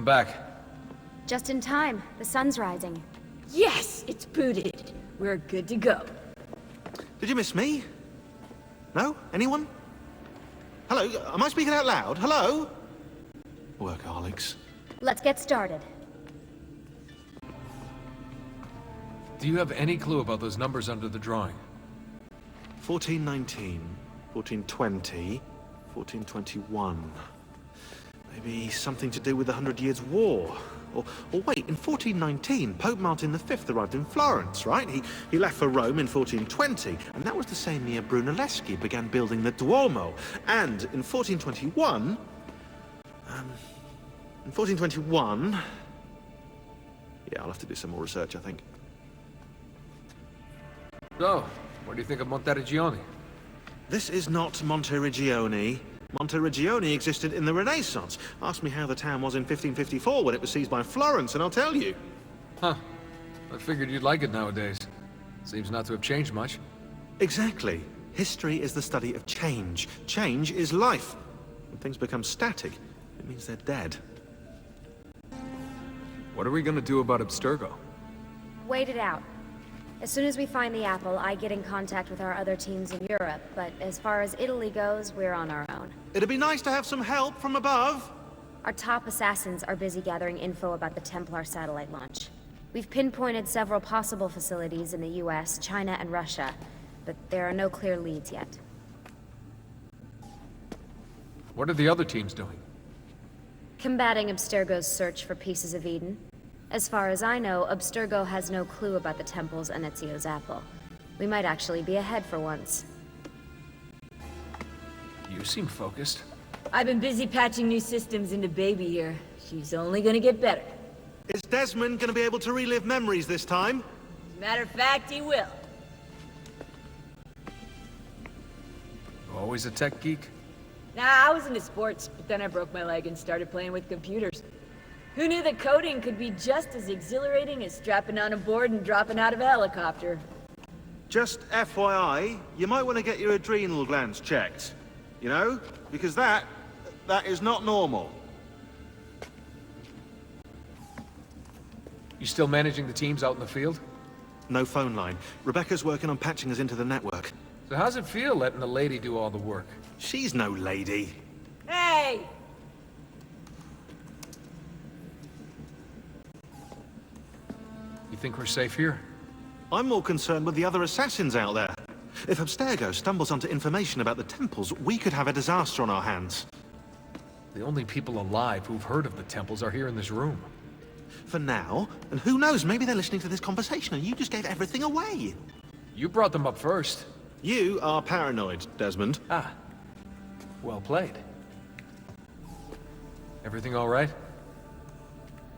I'm back. Just in time. The sun's rising. Yes, it's booted. We're good to go. Did you miss me? No? Anyone? Hello? Am I speaking out loud? Hello? Workaholics. Let's get started. Do you have any clue about those numbers under the drawing? 1419, 1420, 1421. Maybe something to do with the 100 Years' War. Or wait, in 1419, Pope Martin V arrived in Florence, right? He left for Rome in 1420, and that was the same year Brunelleschi began building the Duomo. And in 1421... in 1421... Yeah, I'll have to do some more research, I think. So, what do you think of Monteriggioni? This is not Monteriggioni. Monteriggioni existed in the Renaissance. Ask me how the town was in 1554 when it was seized by Florence, and I'll tell you. Huh. I figured you'd like it nowadays. Seems not to have changed much. Exactly. History is the study of change. Change is life. When things become static, it means they're dead. What are we gonna do about Abstergo? Wait it out. As soon as we find the apple, I get in contact with our other teams in Europe, but as far as Italy goes, we're on our own. It'd be nice to have some help from above. Our top assassins are busy gathering info about the Templar satellite launch. We've pinpointed several possible facilities in the US, China, and Russia, but there are no clear leads yet. What are the other teams doing? Combating Abstergo's search for pieces of Eden. As far as I know, Abstergo has no clue about the temples and Ezio's apple. We might actually be ahead for once. You seem focused. I've been busy patching new systems into Baby here. She's only gonna get better. Is Desmond gonna be able to relive memories this time? Matter of fact, he will. Always a tech geek? Nah, I was into sports, but then I broke my leg and started playing with computers. Who knew that coding could be just as exhilarating as strapping on a board and dropping out of a helicopter? Just FYI, you might want to get your adrenal glands checked. You know? Because that is not normal. You still managing the teams out in the field? No phone line. Rebecca's working on patching us into the network. So how's it feel letting the lady do all the work? She's no lady. Hey! You think we're safe here? I'm more concerned with the other assassins out there. If Abstergo stumbles onto information about the temples, we could have a disaster on our hands. The only people alive who've heard of the temples are here in this room. For now, and who knows, maybe they're listening to this conversation and you just gave everything away. You brought them up first. You are paranoid, Desmond. Ah. Well played. Everything all right?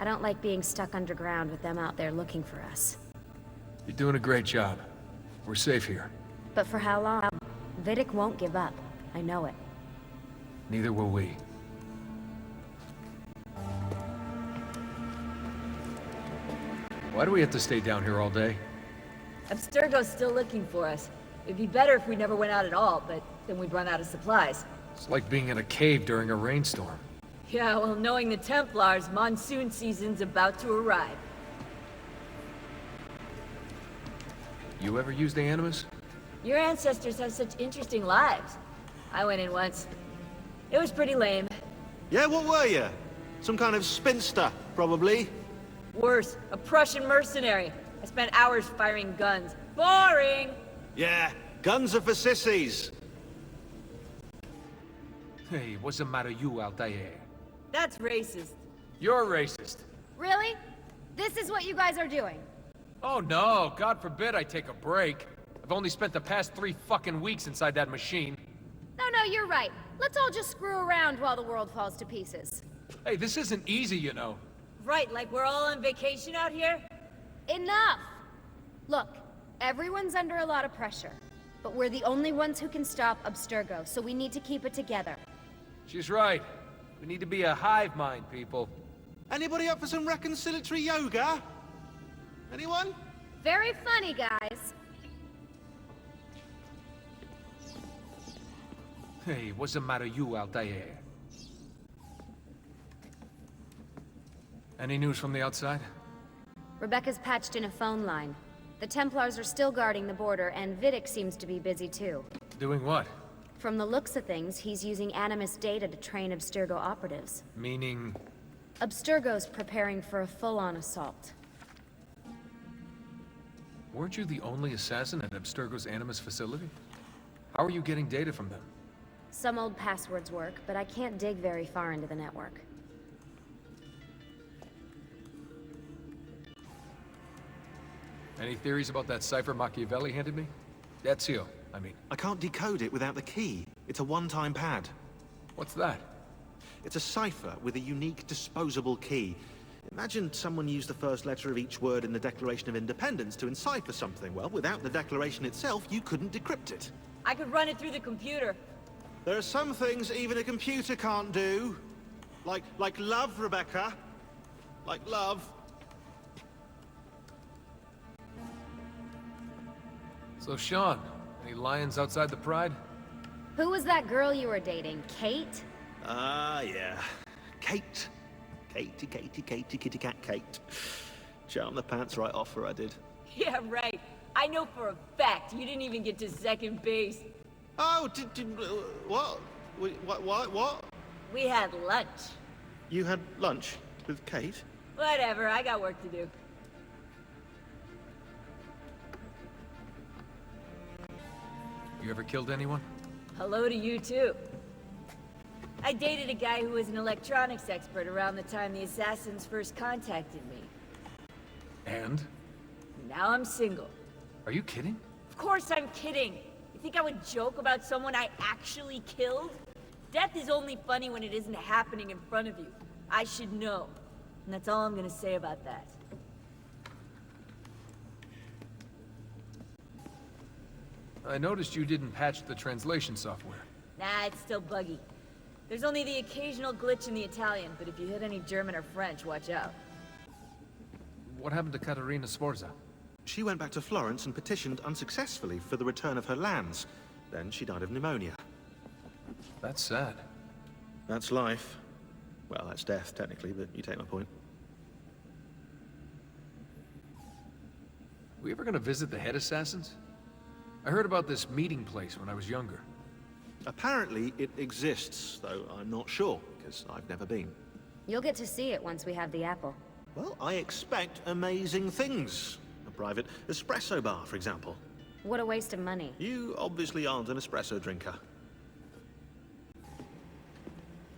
I don't like being stuck underground with them out there looking for us. You're doing a great job. We're safe here. But for how long? Vidic won't give up. I know it. Neither will we. Why do we have to stay down here all day? Abstergo's still looking for us. It'd be better if we never went out at all, but then we'd run out of supplies. It's like being in a cave during a rainstorm. Yeah, well, knowing the Templars, monsoon season's about to arrive. You ever used the Animus? Your ancestors have such interesting lives. I went in once. It was pretty lame. Yeah, what were you? Some kind of spinster, probably. Worse, a Prussian mercenary. I spent hours firing guns. Boring! Yeah, guns are for sissies. Hey, what's the matter you out there? That's racist. You're racist. Really? This is what you guys are doing? Oh no, God forbid I take a break. I've only spent the past 3 fucking weeks inside that machine. No, you're right. Let's all just screw around while the world falls to pieces. Hey, this isn't easy, you know. Right, like we're all on vacation out here? Enough! Look, everyone's under a lot of pressure. But we're the only ones who can stop Abstergo, so we need to keep it together. She's right. We need to be a hive mind, people. Anybody up for some reconciliatory yoga? Anyone? Very funny, guys. Hey, what's the matter you out there? Any news from the outside? Rebecca's patched in a phone line. The Templars are still guarding the border, and Vidic seems to be busy too. Doing what? From the looks of things, he's using Animus data to train Abstergo operatives. Meaning... Abstergo's preparing for a full-on assault. Weren't you the only assassin at Abstergo's Animus facility? How are you getting data from them? Some old passwords work, but I can't dig very far into the network. Any theories about that cipher Machiavelli handed me? Ezio, I mean. I can't decode it without the key. It's a one-time pad. What's that? It's a cipher with a unique disposable key. Imagine someone used the first letter of each word in the Declaration of Independence to encipher something. Well, without the Declaration itself, you couldn't decrypt it. I could run it through the computer. There are some things even a computer can't do. Like love, Rebecca. Like love. So, Shaun, any lions outside the Pride? Who was that girl you were dating? Kate? Ah, yeah. Kate. Katie, kitty cat Kate. Charmed the pants right off her, I did. Yeah, right. I know for a fact you didn't even get to second base. Oh, what? What? We had lunch. You had lunch with Kate? Whatever, I got work to do. You ever killed anyone? Hello to you, too. I dated a guy who was an electronics expert around the time the assassins first contacted me. And? Now I'm single. Are you kidding? Of course I'm kidding. You think I would joke about someone I actually killed? Death is only funny when it isn't happening in front of you. I should know. And that's all I'm gonna say about that. I noticed you didn't patch the translation software. Nah, it's still buggy. There's only the occasional glitch in the Italian, but if you hit any German or French, watch out. What happened to Caterina Sforza? She went back to Florence and petitioned unsuccessfully for the return of her lands. Then she died of pneumonia. That's sad. That's life. Well, that's death, technically, but you take my point. We ever gonna visit the head assassins? I heard about this meeting place when I was younger. Apparently, it exists, though I'm not sure, because I've never been. You'll get to see it once we have the apple. Well, I expect amazing things. A private espresso bar, for example. What a waste of money. You obviously aren't an espresso drinker.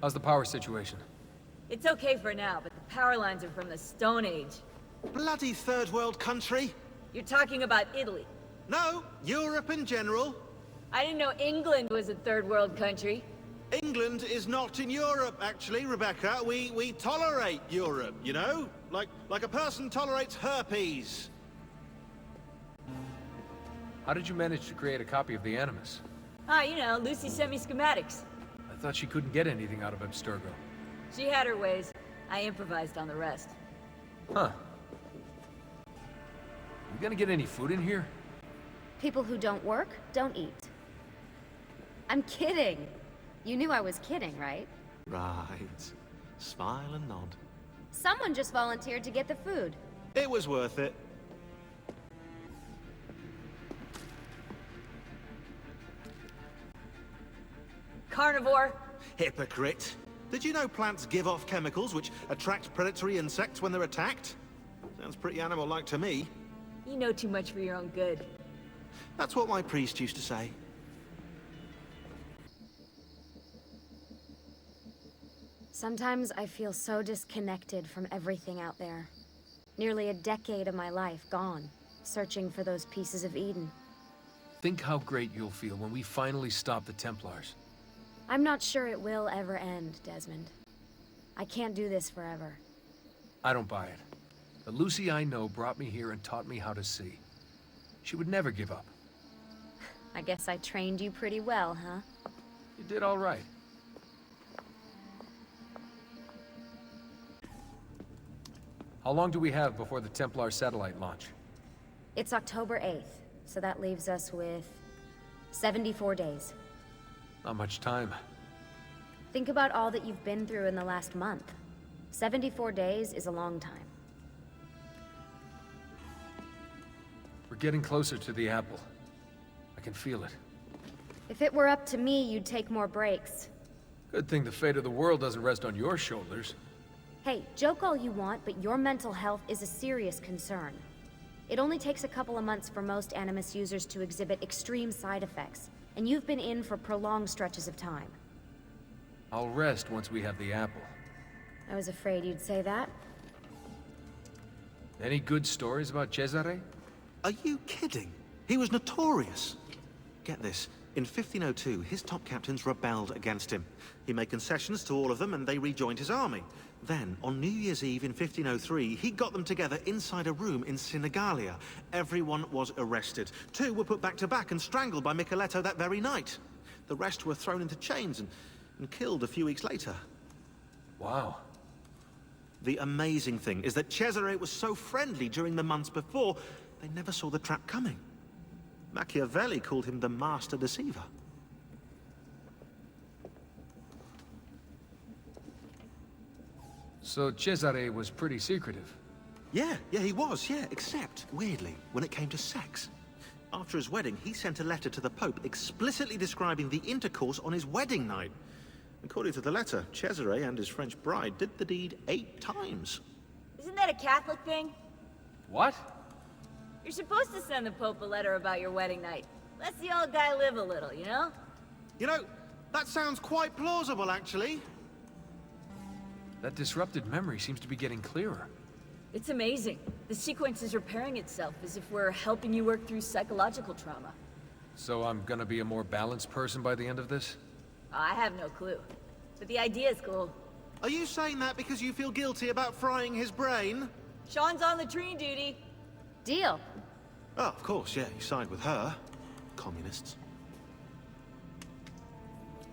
How's the power situation? It's okay for now, but the power lines are from the Stone Age. Bloody third world country! You're talking about Italy. No, Europe in general. I didn't know England was a third world country. England is not in Europe, actually, Rebecca. We tolerate Europe, you know? Like a person tolerates herpes. How did you manage to create a copy of the Animus? Ah, you know, Lucy sent me schematics. I thought she couldn't get anything out of Abstergo. She had her ways. I improvised on the rest. Huh. You gonna get any food in here? People who don't work, don't eat. I'm kidding. You knew I was kidding, right? Right. Smile and nod. Someone just volunteered to get the food. It was worth it. Carnivore? Hypocrite. Did you know plants give off chemicals which attract predatory insects when they're attacked? Sounds pretty animal-like to me. You know too much for your own good. That's what my priest used to say. Sometimes I feel so disconnected from everything out there. Nearly a decade of my life gone, searching for those pieces of Eden. Think how great you'll feel when we finally stop the Templars. I'm not sure it will ever end, Desmond. I can't do this forever. I don't buy it. The Lucy I know brought me here and taught me how to see. She would never give up. I guess I trained you pretty well, huh? You did all right. How long do we have before the Templar satellite launch? It's October 8th, so that leaves us with 74 days. Not much time. Think about all that you've been through in the last month. 74 days is a long time. We're getting closer to the apple. I can feel it. If it were up to me, you'd take more breaks. Good thing the fate of the world doesn't rest on your shoulders. Hey, joke all you want, but your mental health is a serious concern. It only takes a couple of months for most Animus users to exhibit extreme side effects, and you've been in for prolonged stretches of time. I'll rest once we have the apple. I was afraid you'd say that. Any good stories about Cesare? Are you kidding? He was notorious. Get this. In 1502, his top captains rebelled against him. He made concessions to all of them, and they rejoined his army. Then, on New Year's Eve in 1503, he got them together inside a room in Sinigalia. Everyone was arrested. 2 were put back to back and strangled by Micheletto that very night. The rest were thrown into chains and killed a few weeks later. Wow. The amazing thing is that Cesare was so friendly during the months before, they never saw the trap coming. Machiavelli called him the master deceiver. So Cesare was pretty secretive. Yeah, he was, except, weirdly, when it came to sex. After his wedding, he sent a letter to the Pope explicitly describing the intercourse on his wedding night. According to the letter, Cesare and his French bride did the deed 8 times. Isn't that a Catholic thing? What? You're supposed to send the Pope a letter about your wedding night. Let the old guy live a little, you know? You know, that sounds quite plausible, actually. That disrupted memory seems to be getting clearer. It's amazing. The sequence is repairing itself as if we're helping you work through psychological trauma. So I'm gonna be a more balanced person by the end of this? I have no clue. But the idea is cool. Are you saying that because you feel guilty about frying his brain? Shaun's on latrine duty. Deal. Oh, of course, yeah, you side with her. Communists.